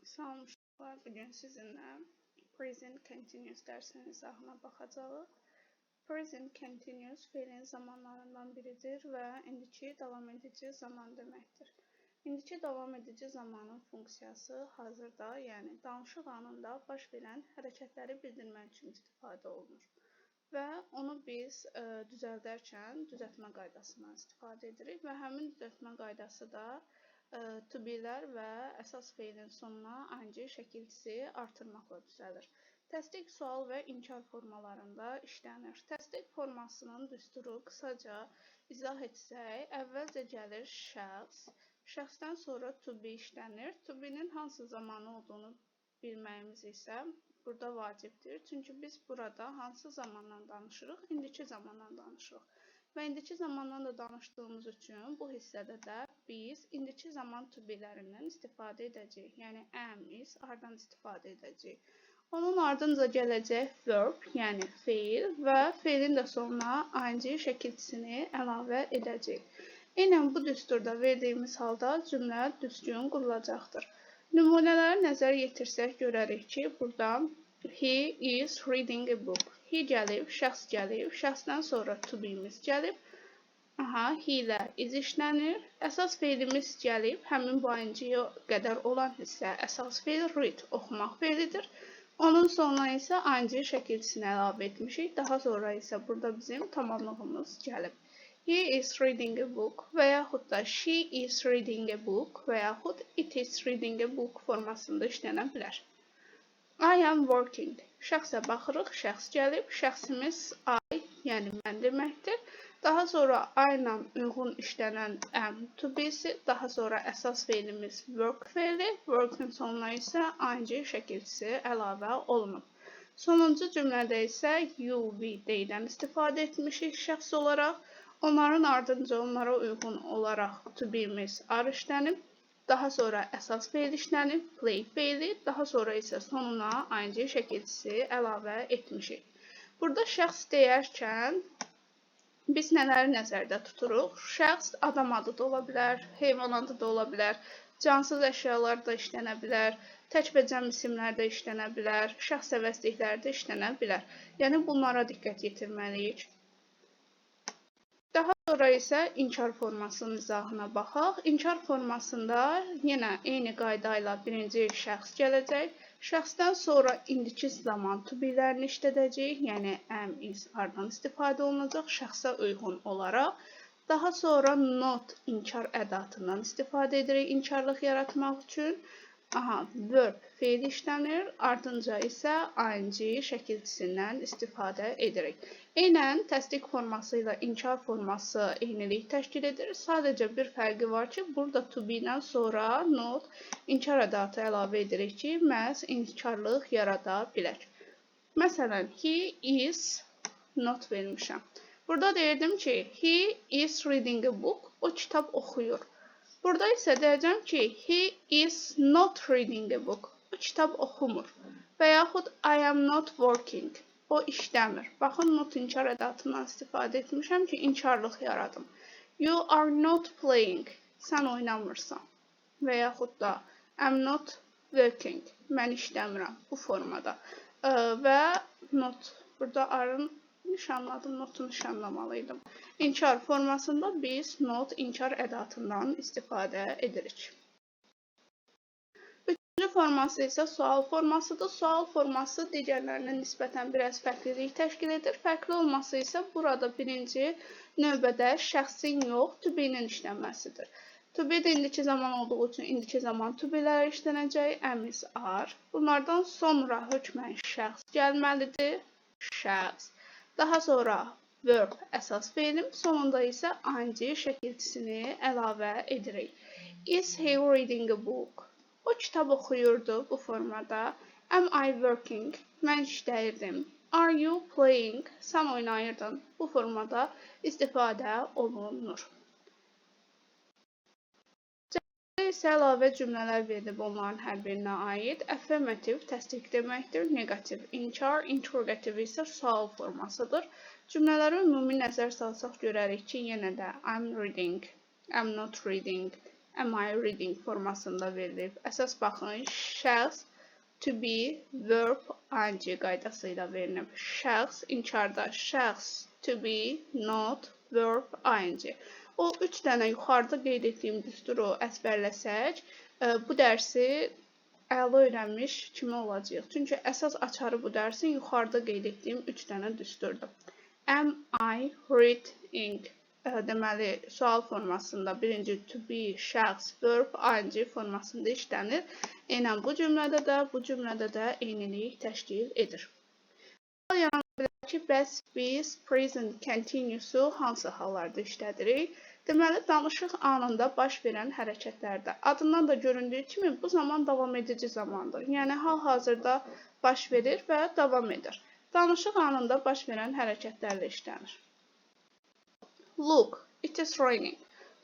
Salam uşaqlar, bugün sizinlə present continuous dərsinin izahına baxacağıq. Present continuous feilin zamanlarından biridir və indiki davam edici zaman deməkdir. İndiki davam edici zamanın funksiyası hazırda, yəni danışıq anında baş verən hərəkətləri bildirmək üçün istifadə olunur. Və onu biz düzəldərkən düzəltmə qaydasından istifadə edirik və həmin düzəltmə qaydası da to be'lər və əsas feilin sonuna ing şəkilçisi artırmaqla düzəlir. Təsdiq, sual və inkar formalarında işlənir. Təsdiq formasının düsturu qısaca izah etsək, əvvəlcə gəlir şəxs, şəxsdən sonra to be işlənir. To be'nin hansı zamanı olduğunu bilməyimiz isə burada vacibdir. Çünki biz burada hansı zamandan danışırıq? İndiki zamandan danışırıq. Və indiki zamandan da danışdığımız üçün bu hissədə də biz indiki zaman to be'lərindən istifadə edəcəyik. Yəni am, is, ardan istifadə edəcəyik. Onun ardınca gələcək verb, yəni feil və feilin də sonuna ing şəkilçisini əlavə edəcəyik. Eynən bu düsturda verdiyimiz halda cümlə düzgün qurulacaqdır. Nümunələri nəzər yetirsək görərik ki, burada he is reading a book. He gəlib, şəxs gəlib, şəxsdən sonra to be'miz gəlib. He ilə is işlənir. Əsas feilimiz gəlib, həmin bu ing-yə qədər olan hissə əsas feil read, oxumaq feilidir. Onun sonuna isə ing şəkilçisini əlavə etmişik. Daha sonra isə burada bizim tamamlığımız gəlib. He is reading a book və yaxud da she is reading a book və yaxud it is reading a book formasında işlənə bilər. I am working. Şəxsə baxırıq, şəxs gəlib, şəxsimiz I, yəni mən deməkdir. Daha sonra I ilə uyğun işlənən am to be'si, daha sonra əsas feilimiz work feili, work'ün sonuna isə ing şəkilçisi əlavə olunub. Sonuncu cümlədə isə you, we deyilən istifadə etmişik şəxs olaraq. Onların ardınca onlara uyğun olaraq to be'miz are işlənib. Daha sonra əsas feil işlənib, play feili, daha sonra isə sonuna ing şəkilçisi əlavə etmişik. Burada şəxs deyərkən biz nələri nəzərdə tuturuq? Şəxs adam adı da ola bilər, heyvan adı da ola bilər, cansız əşyalar da işlənə bilər, tək və cəm isimlər də işlənə bilər, şəxs əvəzlikləri də işlənə bilər. Yəni bunlara diqqət yetirməliyik. Daha sonra isə inkar formasının izahına baxaq. İnkar formasında yenə eyni qayda ilə birinci şəxs gələcək. Şəxsdən sonra indiki zaman to be'lərini işlədəcəyik. Yəni am, is, ardan istifadə olunacaq şəxsə uyğun olaraq. Daha sonra not inkar ədatından istifadə edirik inkarlıq yaratmaq üçün. Verb feil işlənir, ardınca isə ing şəkilçisindən istifadə edirik. Eynən təsdiq forması ilə inkar forması eynilik təşkil edir. Sadəcə bir fərqi var ki, burada to be'dən sonra not inkar ədatı əlavə edirik ki, məhz inkarlıq yarada bilək. Məsələn, he is not vermişəm. Burada deyirdim ki, he is reading a book. O kitab oxuyur. Burada isə deyəcəm ki, he is not reading a book. O kitab oxumur. Və yaxud I am not working. O işləmir. Baxın, not inkar ədatından istifadə etmişəm ki, inkarlıq yaradım. You are not playing. Sən oynamırsan. Və yaxud da I'm not working. Mən işləmirəm. Bu formada. Və not. Burada arın nişanladım, notu nişanlamalıydım. İnkar formasında biz not inkar ədatından istifadə edirik. Üçüncü forması isə sual formasıdır. Sual forması digərlərinə nisbətən biraz fərqlilik təşkil edir. Fərqli olması isə burada birinci növbədə şəxsin yox, to be'nin işlənməsidir. To be də indiki zaman olduğu üçün indiki zaman to be'lər işlənəcək, am, is, are. Bunlardan sonra hökmən şəxs gəlməlidir, şəxs. Daha sonra verb əsas feilim, sonunda isə ing şəkilçisini əlavə edirik. Is he reading a book? O kitab oxuyurdu bu formada. Am I working? Mən işləyirdim. Are you playing? Sən oynayırdın. Bu formada istifadə olunur. İsə əlavə cümlələr verilib onların hər birinə aid. Affirmativ təsdiq deməkdir, negativ inkar, interrogativ isə sual formasıdır. Cümlələri ümumi nəzər salsaq görərik ki, yenə də I'm reading, I'm not reading, am I reading formasında verilib. Əsas baxın, şəxs to be verb ing qaydası ilə verilib. Şəxs inkarda, şəxs to be not verb ing. O 3 dənə yuxarıda qeyd etdiyim düsturu əzbərləsək, bu dərsi əla öyrənmiş kimi olacaq. Çünki əsas açarı bu dərsin yuxarıda qeyd etdiyim 3 dənə düsturdur. Am I reading? Deməli, sual formasında birinci to be, şəxs, verb, ing formasında işlənir. Eynən bu cümlədə də eynilik təşkil edir. Yana bilər ki, bəs biz present continuous-u hansı hallarda işlədirik? Deməli, danışıq anında baş verən hərəkətlərdə. Adından da göründüyü kimi bu zaman davam edici zamandır. Yəni, hal-hazırda baş verir və davam edir. Danışıq anında baş verən hərəkətlərlə işlənir. Look, it is raining.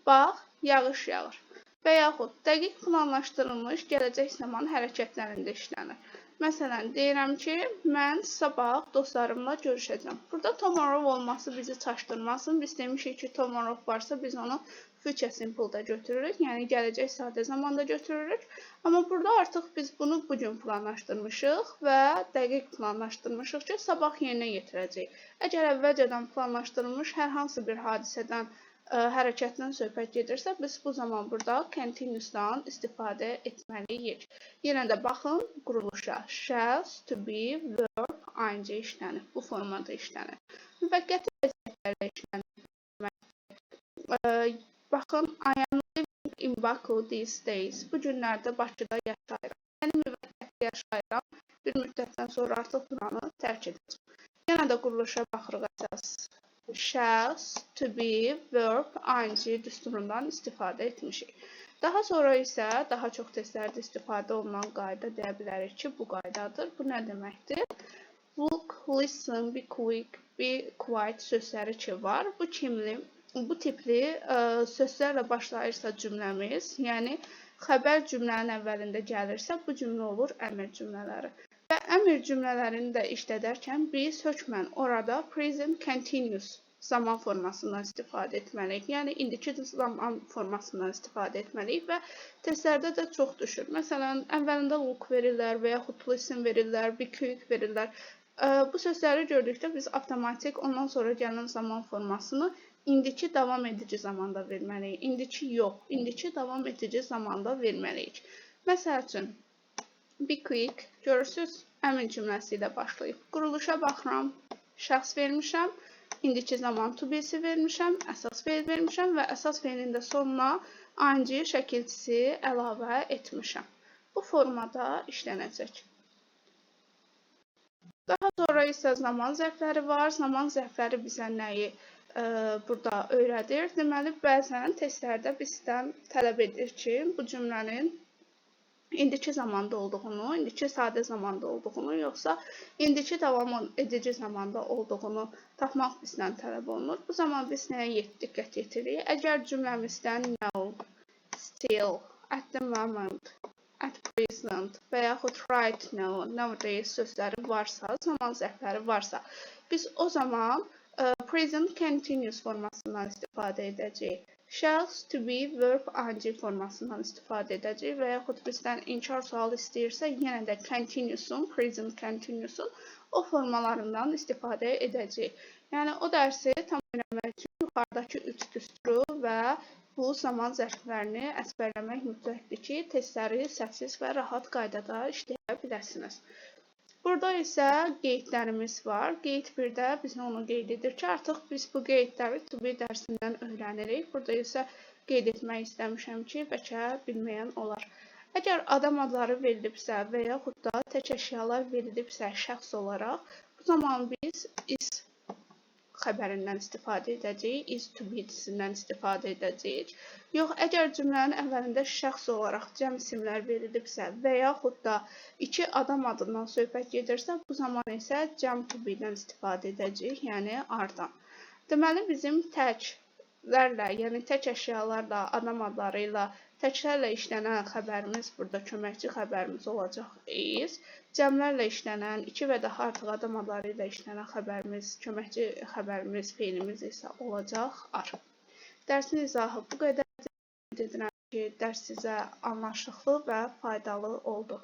Bax, yağış yağır. Və yaxud dəqiq planlaşdırılmış gələcək zaman hərəkətlərində işlənir. Məsələn, deyirəm ki, mən sabah dostlarımla görüşəcəm. Burada tomorrow olması bizi çaşdırmasın. Biz demişik ki, tomorrow varsa biz onu future simple-da götürürük. Yəni, gələcək sadə zamanda götürürük. Amma burada artıq biz bunu bugün planlaşdırmışıq və dəqiq planlaşdırmışıq ki, sabah yerinə yetirəcəyik. Əgər əvvəlcədən planlaşdırılmış hər hansı bir hadisədən, hərəkətdən söhbət gedirsə, biz bu zaman burada continuous-dan istifadə etməliyik. Yenə də baxın quruluşa. Shall, to be, verb, ing işlənir. Bu formada işlənir. Müvəqqəti vəziyyətlərlə işlənir. Baxın, I am living in Baku these days. Bu günlərdə Bakıda yaşayıram. Yəni, müvəqqəti yaşayıram. Bir müddətdən sonra artıq buranı tərk edəcəm. Yenə də quruluşa baxırıq əsas. Shall, to be, verb, ing düsturundan istifadə etmişik. Daha sonra isə daha çox testlərdə istifadə olunan qayda deyə bilərik ki, bu qaydadır. Bu nə deməkdir? Look, listen, be quick, be quiet sözləri ki var. Bu tipli sözlərlə başlayırsa cümləmiz, yəni xəbər cümlənin əvvəlində gəlirsə, bu cümlə olur əmr cümlələri. Və əmr cümlələrini də işlədərkən biz hökmən orada present continuous zaman formasından istifadə etməliyik. Yəni, indiki zaman formasından istifadə etməliyik və testlərdə də çox düşür. Məsələn, əvvəlində look verirlər və yaxud listen verirlər, be quick verirlər. Bu sözləri gördükdə biz avtomatik ondan sonra gələn zaman formasını indiki davam edici zamanda verməliyik. İndiki yox, indiki davam edici zamanda verməliyik. Məsəl üçün, be quick, görürsünüz, əmr cümləsi ilə başlayıb. Quruluşa baxıram, şəxs vermişəm, indiki zaman to be-si vermişəm, əsas feil vermişəm və əsas feilin də sonuna ing şəkilçisi əlavə etmişəm. Bu formada işlənəcək. Daha sonra isə zaman zərfləri var. Zaman zərfləri bizə nəyi burada öyrədir? Deməli, bəzən testlərdə bizdən tələb edir ki, bu cümlənin indiki zamanda olduğunu, indiki sadə zamanda olduğunu, yoxsa indiki davam edici zamanda olduğunu tapmaq bizdən tələb olunur. Bu zaman biz nəyə diqqət yetiririk? Əgər cümləmizdən now, still, at the moment, at present və yaxud right now, nowadays sözləri varsa, zaman zərfləri varsa, biz o zaman present continuous formasından istifadə edəcəyik. Shall, to be, verb, ing formasından istifadə edəcəyik və yaxud bizdən inkar sual istəyirsə, yenə də continuous-un, present continuous-un o formalarından istifadə edəcəyik. Yəni, o dərsi tam öyrənmək üçün yuxarıdakı 3 düsturu və bu zaman zərflərini əzbərləmək mütləqdir ki, testləri səhvsiz və rahat qaydada işləyə biləsiniz. Burada isə qeydlərimiz var. Qeyd 1-də bizə onu qeyd edir ki, artıq biz bu qeydləri to be dərsindən öyrənirik. Burada isə qeyd etmək istəmişəm ki, bəlkə bilməyən olar. Əgər adam adları verilibsə və yaxud da tək əşyalar verilibsə şəxs olaraq, bu zaman biz is xəbərindən istifadə edəcəyik, is to be-sindən istifadə edəcəyik. Yox, əgər cümlənin əvvəlində şəxs olaraq cəm isimlər verilibsə və yaxud da 2 adam adından söhbət gedirsə, bu zaman isə cəm to be-dən istifadə edəcəyik, yəni ardan. Deməli, bizim təklərlə, yəni tək əşyalarla, adam adları ilə, təklərlə işlənən xəbərimiz burada köməkçi xəbərimiz olacaq is. Cəmlərlə işlənən, 2 və daha artıq adam adları ilə işlənən xəbərimiz, köməkçi xəbərimiz, feilimiz isə olacaq ar. Dərsin izahı bu qədərdir. ki, dərs sizə anlaşılıqlı və faydalı oldu.